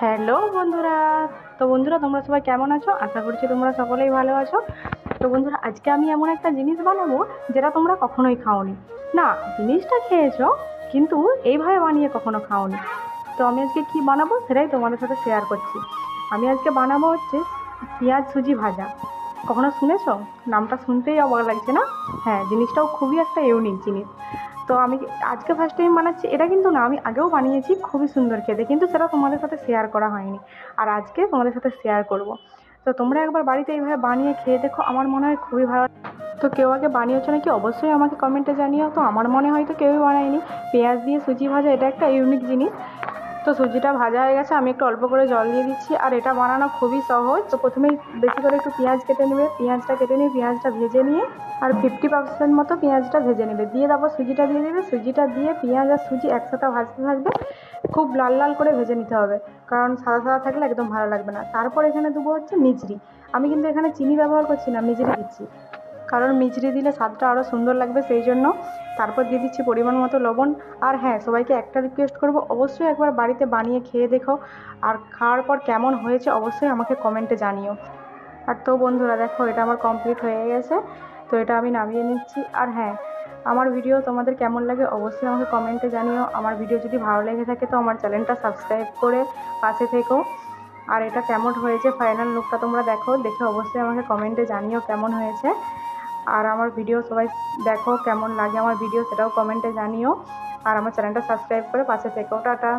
Hello বন্ধুরা। তো বন্ধুরা, তোমরা সবাই কেমন আছো? আশা করছি তোমরা সকলেই ভালো আছো। তো বন্ধুরা, আজকে আমি এমন একটা জিনিস বানাবো যেটা তোমরা কখনোই খাওনি। না, জিনিসটা খেয়েছো কিন্তু এইভাবে বানিয়ে কখনো খাওনি। তো আমি আজকে কি বানাবো সেটাই তোমাদের সাথে শেয়ার করছি। আমি আজকে বানাবো হচ্ছে পেঁয়াজ সুজি ভাজা। কখনো শুনেছো? নামটা শুনতেই অবাক লাগছে না? হ্যাঁ, জিনিসটাও খুবই একটা ইউনিক জিনিস। তো আমি আজকে ফার্স্ট টাইম বানাচ্ছি এটা কিন্তু না, আমি আগেও বানিয়েছি, খুবই সুন্দর খেতে, কিন্তু সেটা তোমাদের সাথে শেয়ার করা হয়নি। আর আজকে তোমাদের সাথে শেয়ার করব। তো তোমরা একবার বাড়িতে এইভাবে বানিয়ে খেয়ে দেখো, আমার মনে হয় খুবই ভালো। তো কেউ আগে বানিয়েছো নাকি অবশ্যই আমাকে কমেন্টে জানিও। তো আমার মনে হয় তো কেউই বানায়নি। পেঁয়াজ দিয়ে সুজি ভাজা এটা একটা ইউনিক জিনিস। তো সুজিটা ভাজা হয়ে গেছে, আমি একটু অল্প করে জল দিয়ে দিচ্ছি। আর এটা বানানো খুবই সহজ। তো প্রথমেই বেশি করে একটু পেঁয়াজ কেটে নেবে, পেঁয়াজটা কেটে নিয়ে পেঁয়াজটা ভেজে নিয়ে আর 50% মতো পেঁয়াজটা ভেজে নেবে, দিয়ে তারপর সুজিটা দিয়ে দেবে। সুজিটা দিয়ে পেঁয়াজ আর সুজি একসাথে ভাজতে থাকবে, খুব লাল লাল করে ভেজে নিতে হবে, কারণ সাদা সাদা থাকলে একদম ভালো লাগবে না। তারপর এখানে দেবো হচ্ছে মিচড়ি। আমি কিন্তু এখানে চিনি ব্যবহার করছি না, মিচড়ি দিচ্ছি, কারণ মিচড়ি দিলে স্বাদটা আরও সুন্দর লাগবে সেই জন্য। তারপর দিয়ে দিচ্ছি পরিমাণ মতো লবণ। আর হ্যাঁ, সবাইকে একটা রিকোয়েস্ট করব, অবশ্যই একবার বাড়িতে বানিয়ে খেয়ে দেখো, আর খাওয়ার পর কেমন হয়েছে অবশ্যই আমাকে কমেন্টে জানিও। আর তো বন্ধুরা দেখো, এটা আমার কমপ্লিট হয়ে গেছে। তো এটা আমি নামিয়ে নিচ্ছি। আর হ্যাঁ, আমার ভিডিও তোমাদের কেমন লাগে অবশ্যই আমাকে কমেন্টে জানিও। আমার ভিডিও যদি ভালো লেগে থাকে তো আমার চ্যানেলটা সাবস্ক্রাইব করে পাশে থেকো। আর এটা কেমন হয়েছে ফাইনাল লুকটা তোমরা দেখো, দেখে অবশ্যই আমাকে কমেন্টে জানিও কেমন হয়েছে। আর আমার ভিডিও সবাই দেখো, কেমন লাগে আমার ভিডিও সেটাও কমেন্টে জানিও। আর আমার চ্যানেলটা সাবস্ক্রাইব করে পাশে থেকো। টাটা।